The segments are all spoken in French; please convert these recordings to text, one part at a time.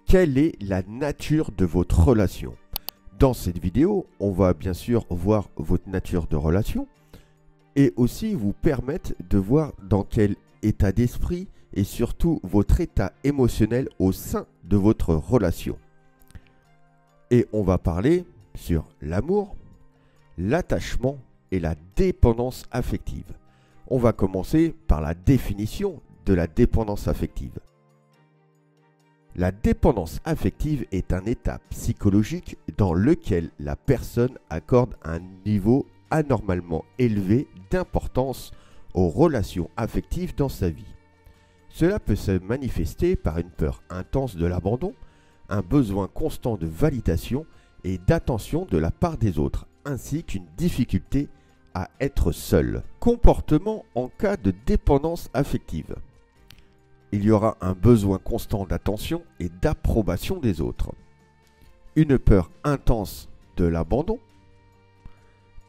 Quelle est la nature de votre relation? Dans cette vidéo, on va bien sûr voir votre nature de relation et aussi vous permettre de voir dans quel état d'esprit et surtout votre état émotionnel au sein de votre relation. Et on va parler sur l'amour, l'attachement et la dépendance affective. On va commencer par la définition de la dépendance affective. La dépendance affective est un état psychologique dans lequel la personne accorde un niveau anormalement élevé d'importance aux relations affectives dans sa vie. Cela peut se manifester par une peur intense de l'abandon, un besoin constant de validation et d'attention de la part des autres, ainsi qu'une difficulté à être seul. Comportement en cas de dépendance affective. Il y aura un besoin constant d'attention et d'approbation des autres. Une peur intense de l'abandon.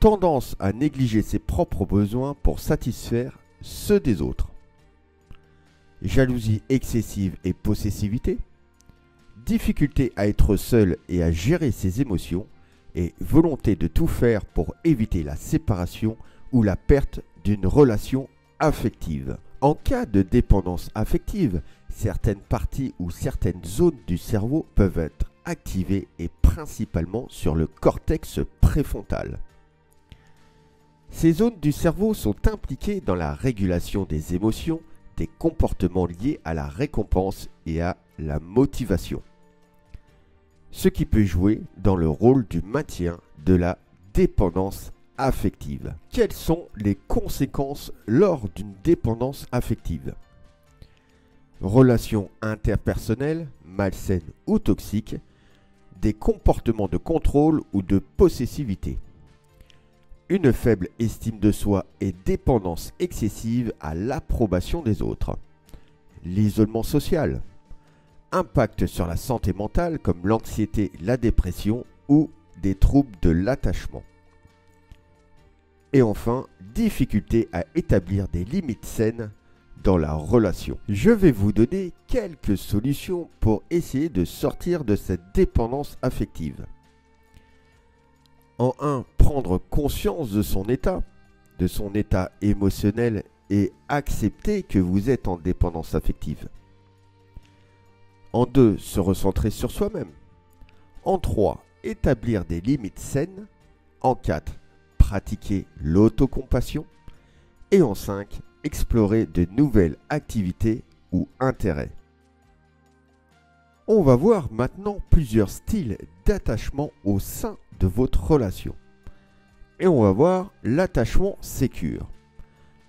Tendance à négliger ses propres besoins pour satisfaire ceux des autres. Jalousie excessive et possessivité. Difficulté à être seul et à gérer ses émotions. Et volonté de tout faire pour éviter la séparation ou la perte d'une relation affective. En cas de dépendance affective, certaines parties ou certaines zones du cerveau peuvent être activées et principalement sur le cortex préfrontal. Ces zones du cerveau sont impliquées dans la régulation des émotions, des comportements liés à la récompense et à la motivation. Ce qui peut jouer dans le rôle du maintien de la dépendance affective. Quelles sont les conséquences lors d'une dépendance affective? Relations interpersonnelles, malsaines ou toxiques, des comportements de contrôle ou de possessivité. Une faible estime de soi et dépendance excessive à l'approbation des autres. L'isolement social. Impact sur la santé mentale comme l'anxiété, la dépression ou des troubles de l'attachement. Et enfin, difficulté à établir des limites saines dans la relation. Je vais vous donner quelques solutions pour essayer de sortir de cette dépendance affective. En 1, prendre conscience de son état émotionnel et accepter que vous êtes en dépendance affective. En 2, se recentrer sur soi-même. En 3, établir des limites saines. En 4, pratiquer l'autocompassion. Et en 5, explorer de nouvelles activités ou intérêts. On va voir maintenant plusieurs styles d'attachement au sein de votre relation. Et on va voir l'attachement sécure.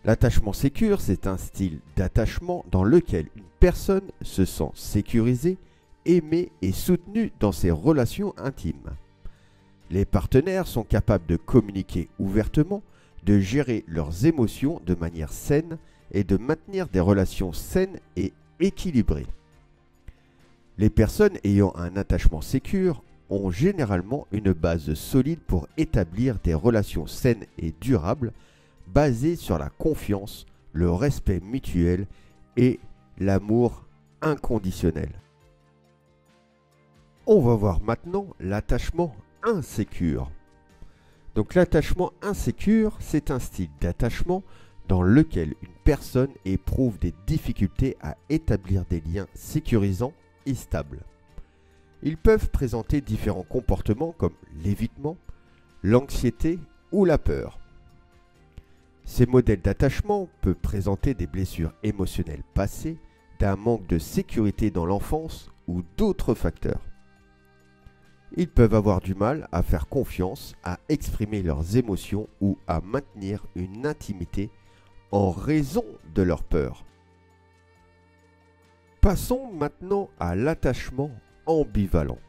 L'attachement sécure, c'est un style d'attachement dans lequel une personne se sent sécurisée, aimée et soutenue dans ses relations intimes. Les partenaires sont capables de communiquer ouvertement, de gérer leurs émotions de manière saine et de maintenir des relations saines et équilibrées. Les personnes ayant un attachement sécure ont généralement une base solide pour établir des relations saines et durables basées sur la confiance, le respect mutuel et l'amour inconditionnel. On va voir maintenant l'attachement insécure. Donc l'attachement insécure, c'est un style d'attachement dans lequel une personne éprouve des difficultés à établir des liens sécurisants et stables. Ils peuvent présenter différents comportements comme l'évitement, l'anxiété ou la peur. Ces modèles d'attachement peuvent présenter des blessures émotionnelles passées, d'un manque de sécurité dans l'enfance ou d'autres facteurs. Ils peuvent avoir du mal à faire confiance, à exprimer leurs émotions ou à maintenir une intimité en raison de leur peur. Passons maintenant à l'attachement ambivalent.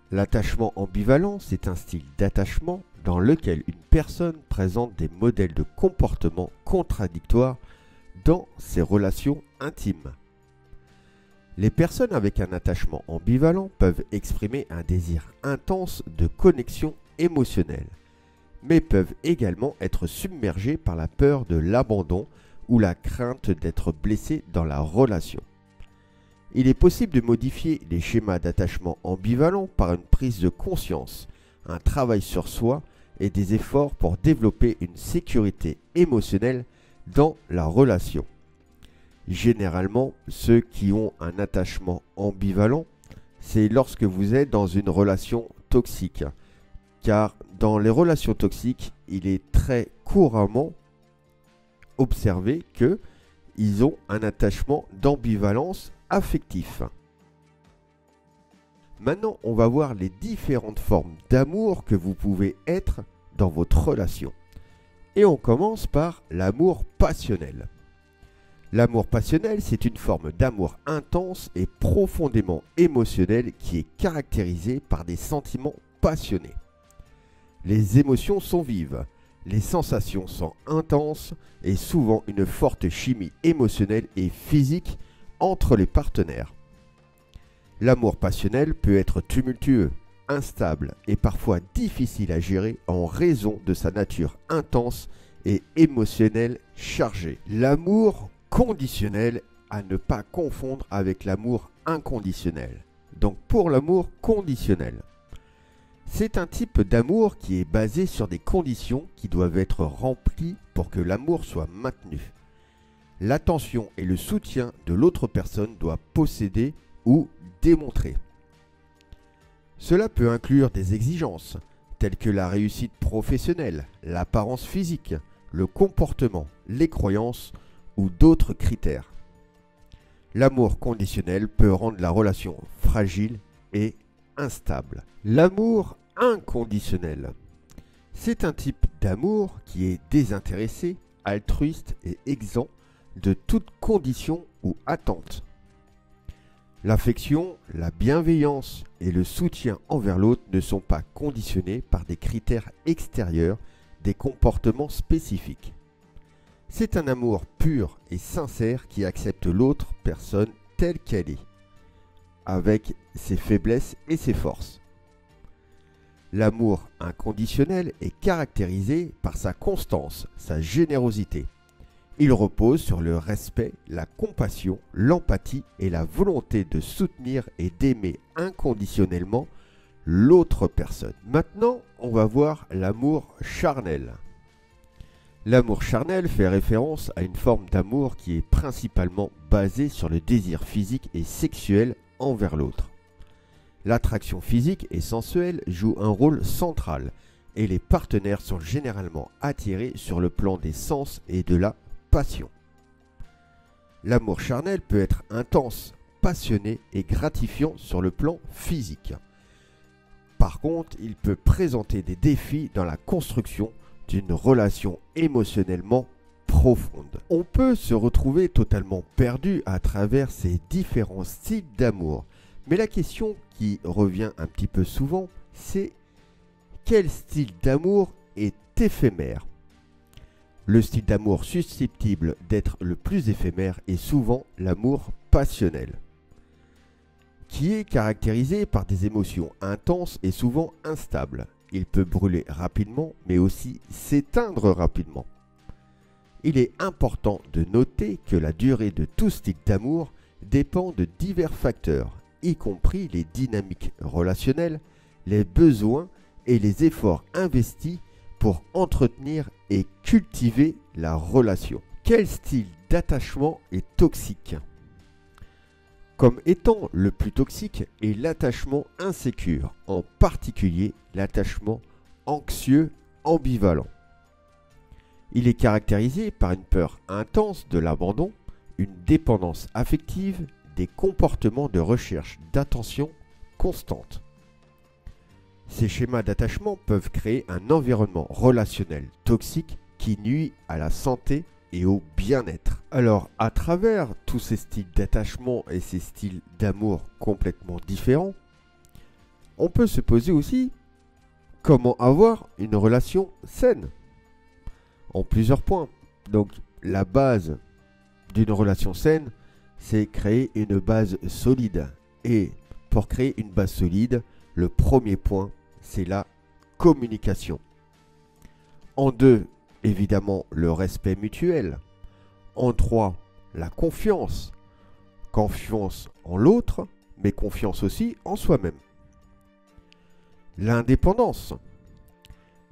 L'attachement ambivalent, c'est un style d'attachement dans lequel une personne présente des modèles de comportement contradictoires dans ses relations intimes. Les personnes avec un attachement ambivalent peuvent exprimer un désir intense de connexion émotionnelle, mais peuvent également être submergées par la peur de l'abandon ou la crainte d'être blessées dans la relation. Il est possible de modifier les schémas d'attachement ambivalents par une prise de conscience, un travail sur soi et des efforts pour développer une sécurité émotionnelle dans la relation. Généralement, ceux qui ont un attachement ambivalent, c'est lorsque vous êtes dans une relation toxique. Car dans les relations toxiques, il est très couramment observé qu'ils ont un attachement d'ambivalence affectif. Maintenant, on va voir les différentes formes d'amour que vous pouvez être dans votre relation. Et on commence par l'amour passionnel. L'amour passionnel, c'est une forme d'amour intense et profondément émotionnel qui est caractérisée par des sentiments passionnés. Les émotions sont vives, les sensations sont intenses et souvent une forte chimie émotionnelle et physique entre les partenaires. L'amour passionnel peut être tumultueux, instable et parfois difficile à gérer en raison de sa nature intense et émotionnelle chargée. L'amour conditionnel à ne pas confondre avec l'amour inconditionnel. Donc pour l'amour conditionnel, c'est un type d'amour qui est basé sur des conditions qui doivent être remplies pour que l'amour soit maintenu. L'attention et le soutien de l'autre personne doivent posséder ou démontrer. Cela peut inclure des exigences telles que la réussite professionnelle, l'apparence physique, le comportement, les croyances ou d'autres critères. L'amour conditionnel peut rendre la relation fragile et instable. L'amour inconditionnel, c'est un type d'amour qui est désintéressé, altruiste et exempt de toute condition ou attente. L'affection, la bienveillance et le soutien envers l'autre ne sont pas conditionnés par des critères extérieurs, des comportements spécifiques. C'est un amour pur et sincère qui accepte l'autre personne telle qu'elle est, avec ses faiblesses et ses forces. L'amour inconditionnel est caractérisé par sa constance, sa générosité. Il repose sur le respect, la compassion, l'empathie et la volonté de soutenir et d'aimer inconditionnellement l'autre personne. Maintenant, on va voir l'amour charnel. L'amour charnel fait référence à une forme d'amour qui est principalement basée sur le désir physique et sexuel envers l'autre. L'attraction physique et sensuelle joue un rôle central et les partenaires sont généralement attirés sur le plan des sens et de la passion. L'amour charnel peut être intense, passionné et gratifiant sur le plan physique. Par contre, il peut présenter des défis dans la construction d'une relation émotionnellement profonde. On peut se retrouver totalement perdu à travers ces différents styles d'amour. Mais la question qui revient un petit peu souvent, c'est quel style d'amour est éphémère? Le style d'amour susceptible d'être le plus éphémère est souvent l'amour passionnel, qui est caractérisé par des émotions intenses et souvent instables. Il peut brûler rapidement, mais aussi s'éteindre rapidement. Il est important de noter que la durée de tout style d'amour dépend de divers facteurs, y compris les dynamiques relationnelles, les besoins et les efforts investis pour entretenir et cultiver la relation. Quel style d'attachement est toxique? Comme étant le plus toxique est l'attachement insécure, en particulier l'attachement anxieux ambivalent. Il est caractérisé par une peur intense de l'abandon, une dépendance affective, des comportements de recherche d'attention constante. Ces schémas d'attachement peuvent créer un environnement relationnel toxique qui nuit à la santé et au bien-être. Alors, à travers tous ces styles d'attachement et ces styles d'amour complètement différents, on peut se poser aussi comment avoir une relation saine en plusieurs points. Donc, la base d'une relation saine, c'est créer une base solide. Et pour créer une base solide, le premier point, c'est la communication. En 2, évidemment, le respect mutuel. En 3, la confiance. Confiance en l'autre, mais confiance aussi en soi-même. L'indépendance.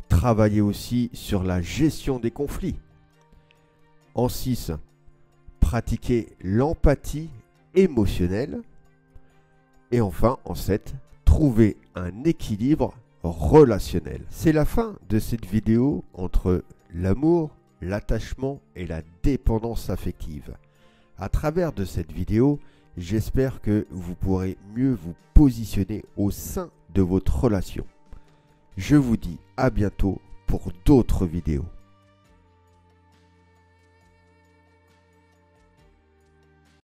Travailler aussi sur la gestion des conflits. En 6, pratiquer l'empathie émotionnelle. Et enfin, en 7, trouver un équilibre relationnel. C'est la fin de cette vidéo entre l'amour, l'attachement et la dépendance affective. À travers de cette vidéo, j'espère que vous pourrez mieux vous positionner au sein de votre relation. Je vous dis à bientôt pour d'autres vidéos.